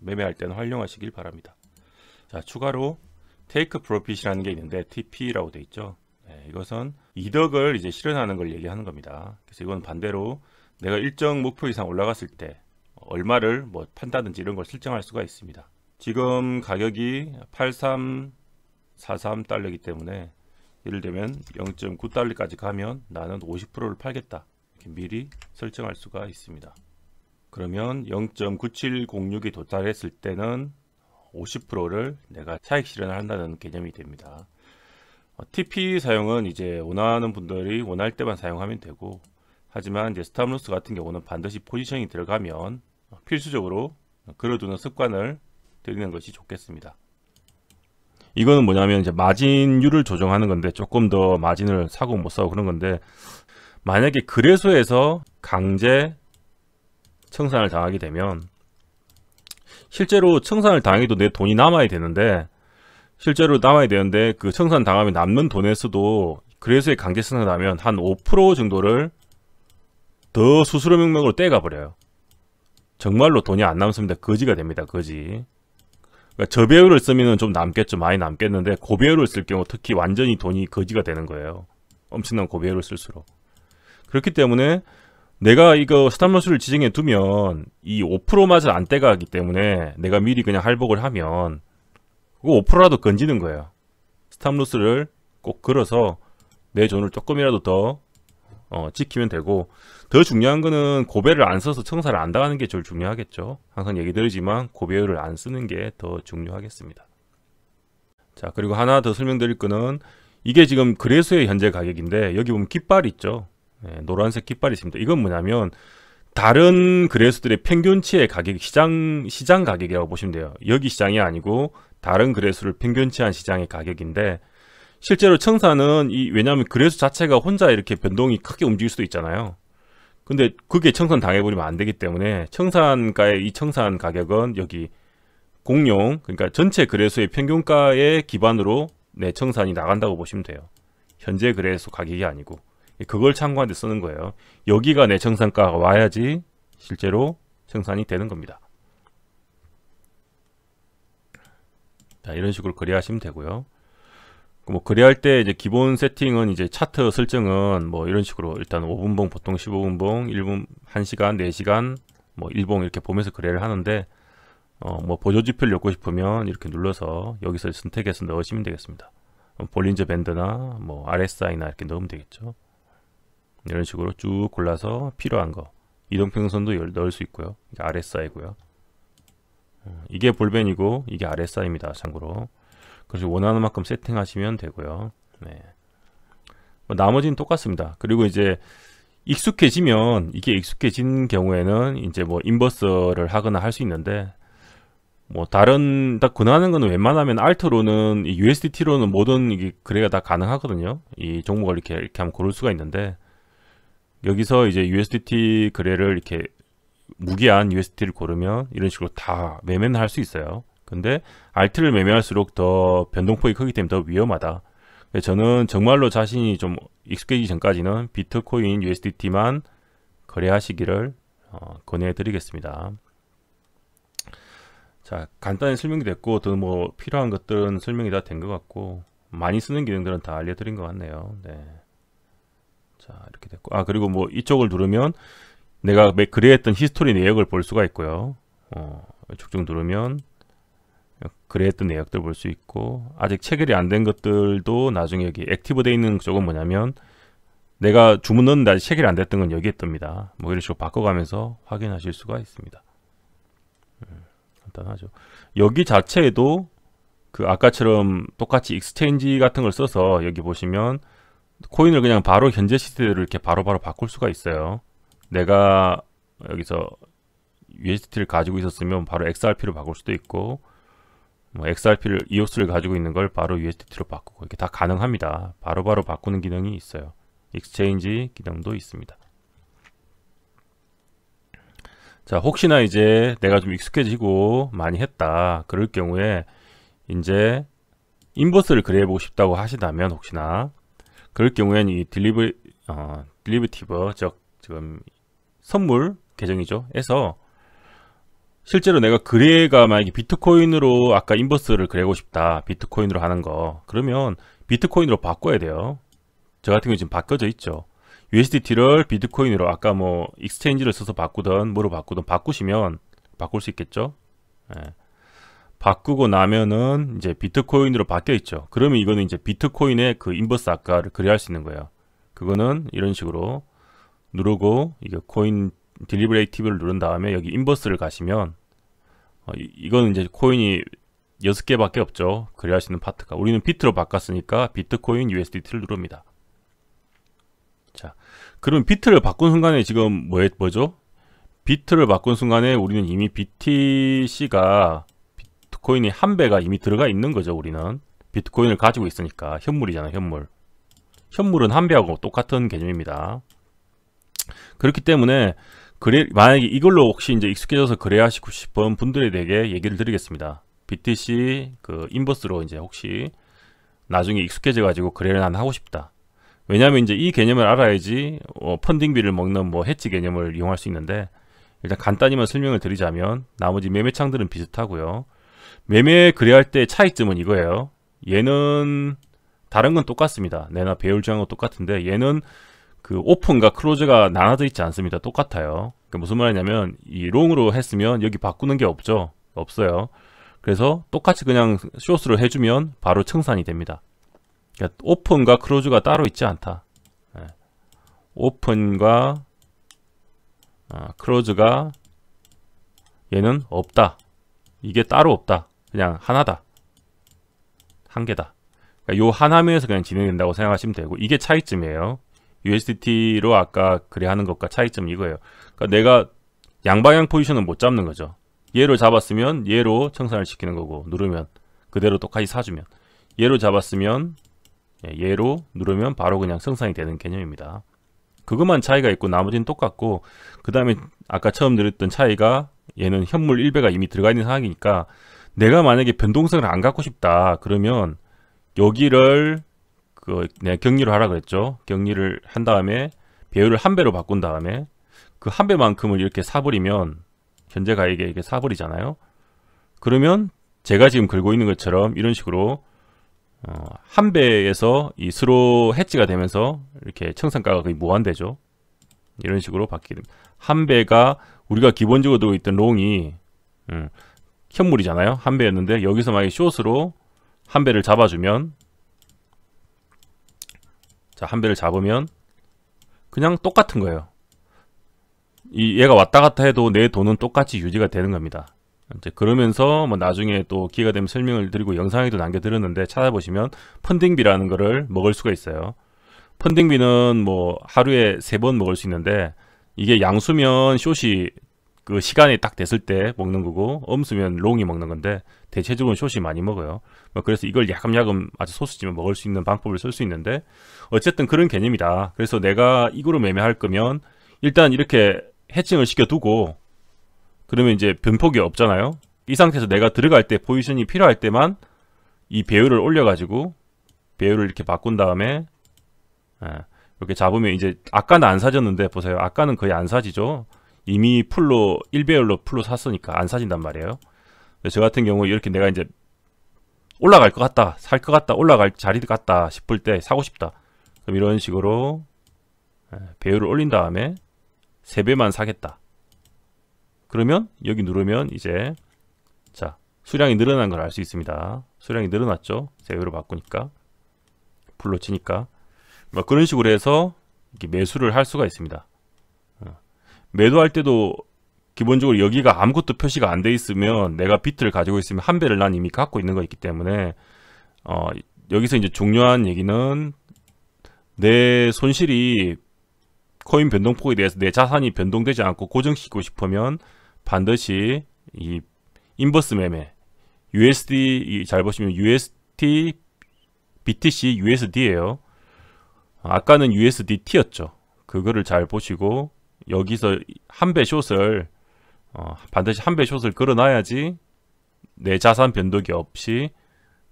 Speaker 1: 매매할 때는 활용하시길 바랍니다. 자, 추가로 테이크 프로핏이라는 게 있는데 TP라고 되어 있죠. 네, 이것은 이득을 이제 실현하는 걸 얘기하는 겁니다. 그래서 이건 반대로 내가 일정 목표 이상 올라갔을 때 얼마를 뭐 판다든지 이런 걸 설정할 수가 있습니다. 지금 가격이 8343달러이기 때문에 예를 들면 0.9달러까지 가면 나는 50%를 팔겠다, 이렇게 미리 설정할 수가 있습니다. 그러면 0.9706이 도달했을 때는 50%를 내가 차익 실현을 한다는 개념이 됩니다. TP 사용은 이제 원하는 분들이 원할 때만 사용하면 되고, 하지만 이제 스탑로스 같은 경우는 반드시 포지션이 들어가면 필수적으로 걸어두는 습관을 들이는 것이 좋겠습니다. 이거는 뭐냐면 이제 마진율을 조정하는 건데, 조금 더 마진을 사고 못 사고 그런 건데, 만약에 거래소에서 강제 청산을 당하게 되면, 실제로 청산을 당해도 내 돈이 남아야 되는데, 그 청산 당하면 남는 돈에서도 거래소에 강제 청산하면 한 5% 정도를 더 수수료 명목으로 떼가 버려요. 정말로 돈이 안 남습니다. 거지가 됩니다. 거지. 그러니까 저배율을 쓰면 좀 남겠죠. 많이 남겠는데 고배율을 쓸 경우 특히 완전히 돈이 거지가 되는 거예요. 엄청난 고배율을 쓸수록. 그렇기 때문에 내가 이거 스탑로스를 지정해 두면 이 5%마저 안 떼가기 때문에 내가 미리 그냥 할복을 하면 그거 5%라도 건지는 거예요. 스탑로스를 꼭 걸어서 내 돈을 조금이라도 더 지키면 되고, 더 중요한 거는 고배를 안 써서 청산을 안 당하는 게 제일 중요하겠죠. 항상 얘기 드리지만 고배율을 안 쓰는 게 더 중요하겠습니다. 자, 그리고 하나 더 설명드릴 거는 이게 지금 거래소의 현재 가격인데 여기 보면 깃발이 있죠. 네, 노란색 깃발이 있습니다. 이건 뭐냐면 다른 거래소들의 평균치의 가격, 시장 가격이라고 보시면 돼요. 여기 시장이 아니고 다른 거래소를 평균치한 시장의 가격인데, 실제로 청산은 왜냐하면 거래소 자체가 혼자 이렇게 변동이 크게 움직일 수도 있잖아요. 근데 그게 청산 당해버리면 안 되기 때문에 청산가의 이 청산 가격은 여기 공용, 그러니까 전체 거래소의 평균가의 기반으로 내 청산이 나간다고 보시면 돼요. 현재 거래소 가격이 아니고 그걸 참고하는 데 쓰는 거예요. 여기가 내 청산가가 와야지 실제로 청산이 되는 겁니다. 자, 이런 식으로 거래하시면 되고요. 뭐 거래할 때 이제 기본 세팅은 이제 차트 설정은 뭐 이런 식으로 일단 5분봉, 보통 15분봉, 1분, 1시간, 4시간, 뭐 1봉 이렇게 보면서 거래를 하는데, 뭐 보조지표를 넣고 싶으면 이렇게 눌러서 여기서 선택해서 넣으시면 되겠습니다. 볼린저 밴드나 뭐 RSI나 이렇게 넣으면 되겠죠. 이런 식으로 쭉 골라서 필요한 거 이동평선도 넣을 수 있고요. 이게 RSI고요. 이게 볼벤이고 이게 RSI입니다. 참고로. 그래서 원하는 만큼 세팅하시면 되고요. 네. 나머지는 똑같습니다. 그리고 이제 익숙해지면 이게 익숙해진 경우에는 이제 뭐 인버스를 하거나 할 수 있는데 뭐 다른 딱 권하는 거는 웬만하면 알트로는 USDT로는 모든 이게 거래가 다 가능하거든요. 이 종목을 이렇게 하면 고를 수가 있는데 여기서 이제 USDT 거래를 이렇게 무기한 USDT를 고르면 이런 식으로 다 매매는 할 수 있어요. 근데 알트를 매매할수록 더 변동폭이 크기 때문에 더 위험하다. 저는 정말로 자신이 좀 익숙해지기 전까지는 비트코인 USDT만 거래하시기를 권해드리겠습니다. 자, 간단히 설명이 됐고 더 뭐 필요한 것들은 설명이 다 된 것 같고 많이 쓰는 기능들은 다 알려드린 것 같네요. 네. 자, 이렇게 됐고 그리고 뭐 이쪽을 누르면 내가 거래했던 히스토리 내역을 볼 수가 있고요. 이쪽 좀 누르면 거래했던 내역들 볼 수 있고 아직 체결이 안 된 것들도 나중에 여기 액티브 돼 있는 쪽은 뭐냐면 내가 주문 넣었는데 아직 체결이 안 됐던 건 여기에 뜹니다. 뭐 이런 식으로 바꿔가면서 확인하실 수가 있습니다. 간단하죠. 여기 자체에도 그 아까처럼 똑같이 익스체인지 같은 걸 써서 여기 보시면 코인을 그냥 바로 현재 시세를 이렇게 바로바로 바꿀 수가 있어요. 내가 여기서 USDT를 가지고 있었으면 바로 XRP로 바꿀 수도 있고 뭐 XRP를 EOS를 가지고 있는 걸 바로 USDT로 바꾸고 이렇게 다 가능합니다. 바로바로 바꾸는 기능이 있어요. 익스체인지 기능도 있습니다. 자, 혹시나 이제 내가 좀 익숙해지고 많이 했다 그럴 경우에 이제 인버스를 거래해보고 싶다고 하시다면 혹시나 그럴 경우에는 이 딜리버티브 지금 선물 계정이죠. 에서 실제로 내가 거래가 만약에 비트코인으로 아까 인버스를 거래하고 싶다. 비트코인으로 하는 거. 그러면 비트코인으로 바꿔야 돼요. 저 같은 경우 지금 바꿔져 있죠. USDT를 비트코인으로 아까 뭐 익스체인지를 써서 바꾸던 뭐로 바꾸던 바꾸시면 바꿀 수 있겠죠. 예. 바꾸고 나면은 이제 비트코인으로 바뀌어 있죠. 그러면 이거는 이제 비트코인의 그 인버스 아까를 거래할 수 있는 거예요. 그거는 이런 식으로 누르고 이게 코인 딜리버레이티브를 누른 다음에 여기 인버스를 가시면 이거는 이제 코인이 6개밖에 없죠. 거래할 수 있는 파트가. 우리는 비트로 바꿨으니까 비트코인 USDT를 누릅니다. 자, 그럼 비트를 바꾼 순간에 지금 뭐죠? 비트를 바꾼 순간에 우리는 이미 BTC가 비트코인이 한 배가 이미 들어가 있는 거죠. 우리는 비트코인을 가지고 있으니까 현물이잖아요. 현물은 한 배하고 똑같은 개념입니다. 그렇기 때문에 만약에 이걸로 혹시 이제 익숙해져서 거래하시고 싶은 분들에게 얘기를 드리겠습니다. BTC 그 인버스로 이제 혹시 나중에 익숙해져 가지고 거래를 난 하고 싶다. 왜냐하면 이제 이 개념을 알아야지 펀딩비를 먹는 뭐 해치 개념을 이용할 수 있는데 일단 간단히만 설명을 드리자면 나머지 매매창들은 비슷하고요. 매매 거래할 때 차이점은 이거예요. 얘는 다른 건 똑같습니다. 내나 배열 중한 건 똑같은데 얘는 그 오픈과 클로즈가 나눠져 있지 않습니다. 똑같아요. 그러니까 무슨 말이냐면 이 롱으로 했으면 여기 바꾸는 게 없죠. 없어요. 그래서 똑같이 그냥 숏으로 해주면 바로 청산이 됩니다. 그러니까 오픈과 클로즈가 따로 있지 않다. 네. 오픈과 클로즈가 얘는 없다. 이게 따로 없다. 그냥 하나다. 한 개다. 그러니까 요 하나면에서 그냥 진행된다고 생각하시면 되고 이게 차이점이에요. USDT로 아까 거래하는 것과 차이점이 이거예요. 그러니까 내가 양방향 포지션은 못 잡는 거죠. 얘로 잡았으면 얘로 청산을 시키는 거고 누르면 그대로 똑같이 사주면 얘로 잡았으면 얘로 누르면 바로 그냥 생산이 되는 개념입니다. 그것만 차이가 있고 나머지는 똑같고 그 다음에 아까 처음 드렸던 차이가 얘는 현물 1배가 이미 들어가 있는 상황이니까 내가 만약에 변동성을 안 갖고 싶다 그러면 여기를 내가 격리를 하라 그랬죠. 격리를 한 다음에 배율을 한 배로 바꾼 다음에 그 한 배만큼을 이렇게 사버리면 현재 가액에 이렇게 사버리잖아요. 그러면 제가 지금 걸고 있는 것처럼 이런 식으로 한 배에서 이 스로 해지가 되면서 이렇게 청산가가 거의 무한대죠. 이런 식으로 바뀌게 됩니다. 한 배가 우리가 기본적으로 두고 있던 롱이 현물이잖아요. 한 배였는데 여기서 만약에 숏으로 한 배를 잡아주면 자, 한 배를 잡으면 그냥 똑같은 거예요. 얘가 왔다 갔다 해도 내 돈은 똑같이 유지가 되는 겁니다. 이제 그러면서 뭐 나중에 또 기회가 되면 설명을 드리고 영상에도 남겨드렸는데 찾아보시면 펀딩비라는 거를 먹을 수가 있어요. 펀딩비는 뭐 하루에 3번 먹을 수 있는데 이게 양수면 숏이 그 시간이 딱 됐을 때 먹는 거고 엄수면 롱이 먹는 건데 대체적으로 숏이 많이 먹어요. 그래서 이걸 야금야금 아주 소수지만 먹을 수 있는 방법을 쓸 수 있는데 어쨌든 그런 개념이다. 그래서 내가 이거로 매매할 거면 일단 이렇게 해칭을 시켜두고 그러면 이제 변폭이 없잖아요. 이 상태에서 내가 들어갈 때 포지션이 필요할 때만 이 배율을 올려가지고 배율을 이렇게 바꾼 다음에 이렇게 잡으면 이제 아까는 안 사졌는데 보세요. 아까는 거의 안 사지죠. 이미 풀로 1배율로 풀로 샀으니까 안 사진단 말이에요. 저 같은 경우 이렇게 내가 이제 올라갈 것 같다, 살 것 같다, 올라갈 자리 같다 싶을 때 사고 싶다. 그럼 이런 식으로 배율을 올린 다음에 3배만 사겠다. 그러면 여기 누르면 이제 자 수량이 늘어난 걸 알 수 있습니다. 수량이 늘어났죠. 3배로 바꾸니까 풀로 치니까 뭐 그런 식으로 해서 이렇게 매수를 할 수가 있습니다. 매도할 때도 기본적으로 여기가 아무것도 표시가 안 돼 있으면 내가 비트를 가지고 있으면 한 배를 난 이미 갖고 있는 거 있기 때문에 여기서 이제 중요한 얘기는 내 손실이 코인 변동폭에 대해서 내 자산이 변동되지 않고 고정시키고 싶으면 반드시 이 인버스 매매 USD 잘 보시면 UST BTC USD예요. 아까는 USDT였죠. 그거를 잘 보시고 여기서 한 배 숏을 반드시 한 배 숏을 걸어놔야지 내 자산 변동이 없이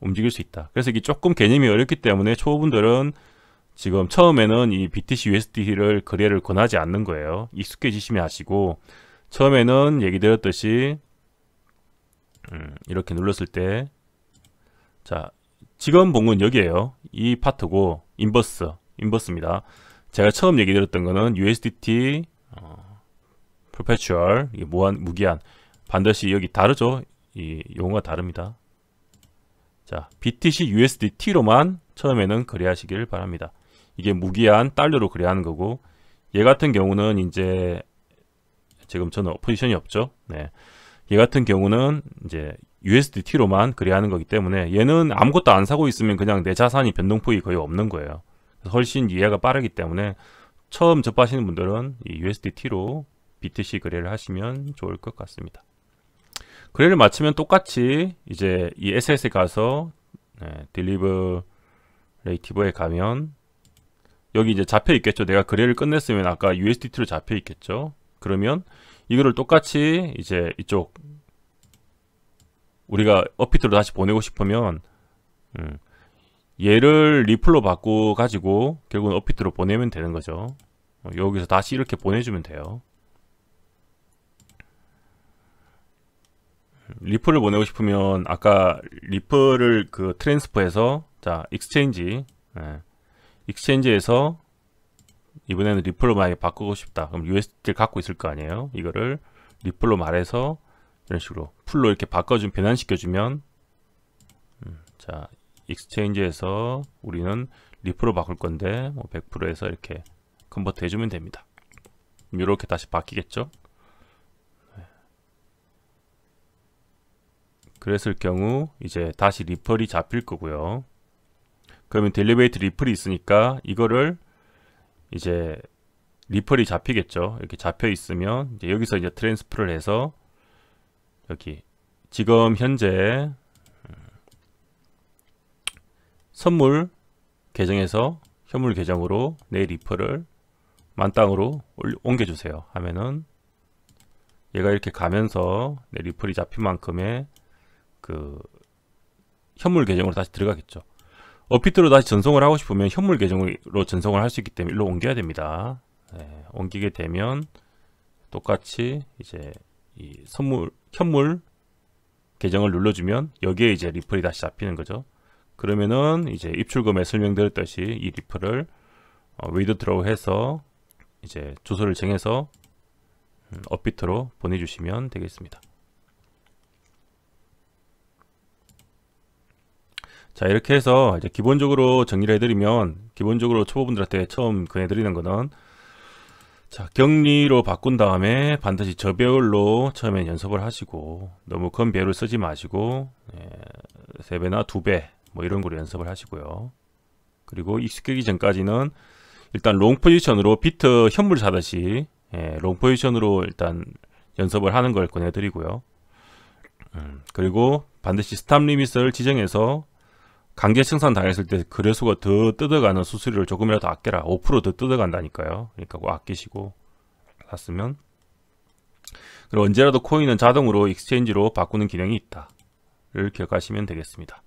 Speaker 1: 움직일 수 있다. 그래서 이게 조금 개념이 어렵기 때문에 초보분들은 지금 처음에는 이 BTC USD를 거래를 권하지 않는 거예요. 익숙해지시면 하시고 처음에는 얘기 드렸듯이 이렇게 눌렀을 때 자 지금 본 건 여기에요. 이 파트고 인버스입니다. 제가 처음 얘기 드렸던 거는 USDT perpetual 이게 무기한 반드시 여기 다르죠. 이 용어가 다릅니다. 자 BTC USDT로만 처음에는 거래하시길 바랍니다. 이게 무기한 달러로 거래하는 거고 얘 같은 경우는 이제 지금 저는 포지션이 없죠. 네. 얘 같은 경우는 이제 USDT로만 거래하는 거기 때문에 얘는 아무것도 안 사고 있으면 그냥 내 자산이 변동폭이 거의 없는 거예요. 훨씬 이해가 빠르기 때문에 처음 접하시는 분들은 이 USDT로 BTC 거래를 하시면 좋을 것 같습니다. 거래를 마치면 똑같이 이제 이 SS에 가서 딜리버레이티브에 가면 여기 이제 잡혀 있겠죠. 내가 거래를 끝냈으면 아까 USDT로 잡혀 있겠죠. 그러면 이거를 똑같이 이제 이쪽 우리가 업비트로 다시 보내고 싶으면 얘를 리플로 바꿔 가지고 결국은 업비트로 보내면 되는 거죠. 여기서 다시 이렇게 보내주면 돼요. 리플을 보내고 싶으면 아까 리플을 그 트랜스퍼해서 자 익스체인지 익스체인지에서 이번에는 리플로 만약에 바꾸고 싶다. 그럼 USDT를 갖고 있을 거 아니에요. 이거를 리플로 말해서 이런 식으로 풀로 이렇게 바꿔주면 변환시켜주면 자 익스체인지에서 우리는 리플로 바꿀 건데 뭐 100%에서 이렇게 컨버트 해주면 됩니다. 이렇게 다시 바뀌겠죠. 그랬을 경우 이제 다시 리플이 잡힐 거고요. 그러면 딜리베이트 리플이 있으니까 이거를 이제 리플이 잡히겠죠. 이렇게 잡혀 있으면 이제 여기서 이제 트랜스퍼를 해서 여기 지금 현재 선물 계정에서 현물 계정으로 내 리플을 만땅으로 옮겨주세요 하면은 얘가 이렇게 가면서 내 리플이 잡힌 만큼의 그 현물 계정으로 다시 들어가겠죠. 업비트로 다시 전송을 하고 싶으면 현물 계정으로 전송을 할 수 있기 때문에 일로 옮겨야 됩니다. 옮기게 되면 똑같이 이제 이 현물 계정을 눌러주면 여기에 이제 리플이 다시 잡히는 거죠. 그러면은 이제 입출금에 설명드렸듯이 이 리플을 위드드로우 해서 이제 주소를 정해서 업비트로 보내주시면 되겠습니다. 자 이렇게 해서 이제 기본적으로 정리를 해드리면 기본적으로 초보분들한테 처음 권해드리는 거는 자, 격리로 바꾼 다음에 반드시 저배율로 처음엔 연습을 하시고, 너무 큰 배율을 쓰지 마시고 3배나 2배 뭐 이런 거로 연습을 하시고요. 그리고 익숙해지기 전까지는 일단 롱 포지션으로 비트 현물 사듯이 롱 포지션으로 일단 연습을 하는 걸 권해드리고요. 그리고 반드시 스탑 리밋을 지정해서 강제 생산 당했을 때 거래소가 더 뜯어가는 수수료를 조금이라도 아껴라. 5%더 뜯어간다니까요. 그러니까 꼭 아끼시고 샀으면. 그리고 언제라도 코인은 자동으로 익스체인지로 바꾸는 기능이 있다를 기억하시면 되겠습니다.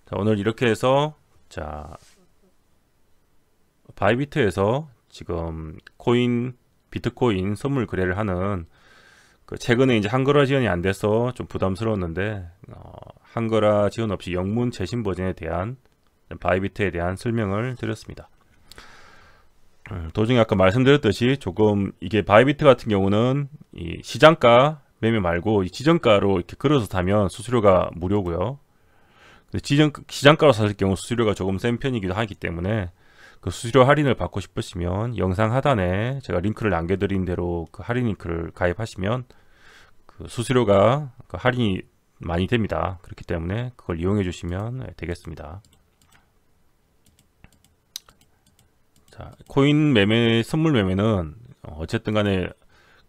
Speaker 1: 자, 오늘 이렇게 해서 바이비트에서 지금 비트코인 선물 거래를 하는 최근에 이제 한글화 지원이 안 돼서 좀 부담스러웠는데 한글화 지원 없이 영문 최신 버전에 대한 바이비트에 대한 설명을 드렸습니다. 도중에 아까 말씀드렸듯이 조금 이게 바이비트 같은 경우는 이 시장가 매매 말고 이 지정가로 이렇게 걸어서 사면 수수료가 무료고요. 시장가로 샀을 경우 수수료가 조금 센 편이기도 하기 때문에 그 수수료 할인을 받고 싶으시면 영상 하단에 제가 링크를 남겨드린 대로 그 할인 링크를 가입하시면 그 수수료가 할인이 많이 됩니다. 그렇기 때문에 그걸 이용해 주시면 되겠습니다. 자, 코인 매매, 선물 매매는 어쨌든 간에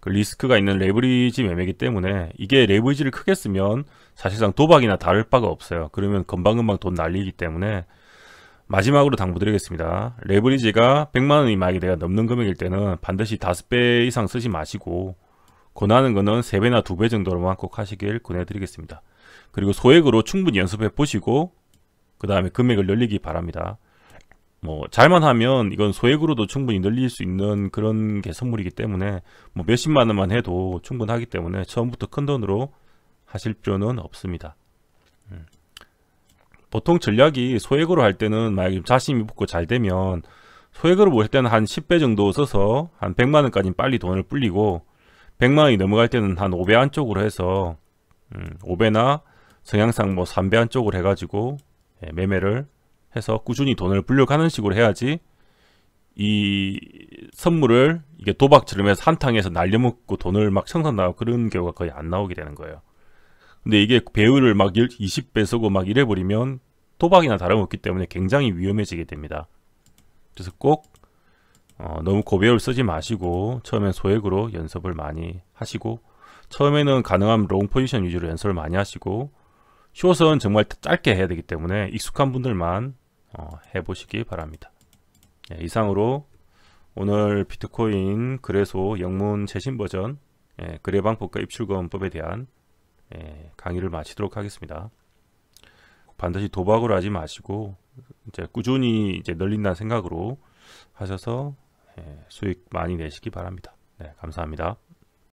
Speaker 1: 그 리스크가 있는 레버리지 매매이기 때문에 이게 레버리지를 크게 쓰면 사실상 도박이나 다를 바가 없어요. 그러면 금방금방 돈 날리기 때문에 마지막으로 당부드리겠습니다. 레버리지가 100만원이 만약에 내가 넘는 금액일 때는 반드시 5배 이상 쓰지 마시고 권하는 거는 3배나 2배 정도로만 꼭 하시길 권해드리겠습니다. 그리고 소액으로 충분히 연습해 보시고 그 다음에 금액을 늘리기 바랍니다. 뭐 잘만 하면 이건 소액으로도 충분히 늘릴 수 있는 그런 게 선물이기 때문에 뭐 몇십만 원만 해도 충분하기 때문에 처음부터 큰 돈으로 하실 필요는 없습니다. 보통 전략이 소액으로 할 때는 만약에 자신이 붙고 잘 되면 소액으로 볼 때는 한 10배 정도 써서 한 100만원까지 빨리 돈을 불리고 100만원이 넘어갈 때는 한 5배 안쪽으로 해서 5배나 성향상 뭐 3배 안쪽으로 해가지고 매매를 해서 꾸준히 돈을 불려가는 식으로 해야지 이 선물을 이게 도박처럼 해서 한탕에서 날려먹고 돈을 막 청산나고 그런 경우가 거의 안 나오게 되는 거예요. 근데 이게 배율을 막 20배 쓰고 막 이래버리면 도박이나 다름없기 때문에 굉장히 위험해지게 됩니다. 그래서 꼭 너무 고배율 쓰지 마시고 처음엔 소액으로 연습을 많이 하시고 처음에는 가능한 롱 포지션 위주로 연습을 많이 하시고 숏은 정말 짧게 해야 되기 때문에 익숙한 분들만 해보시기 바랍니다. 이상으로 오늘 비트코인 거래소 영문 최신 버전 거래 방법과 입출금법에 대한 강의를 마치도록 하겠습니다. 반드시 도박으로 하지 마시고 이제 꾸준히 이제 늘린다는 생각으로 하셔서 수익 많이 내시기 바랍니다. 네, 감사합니다.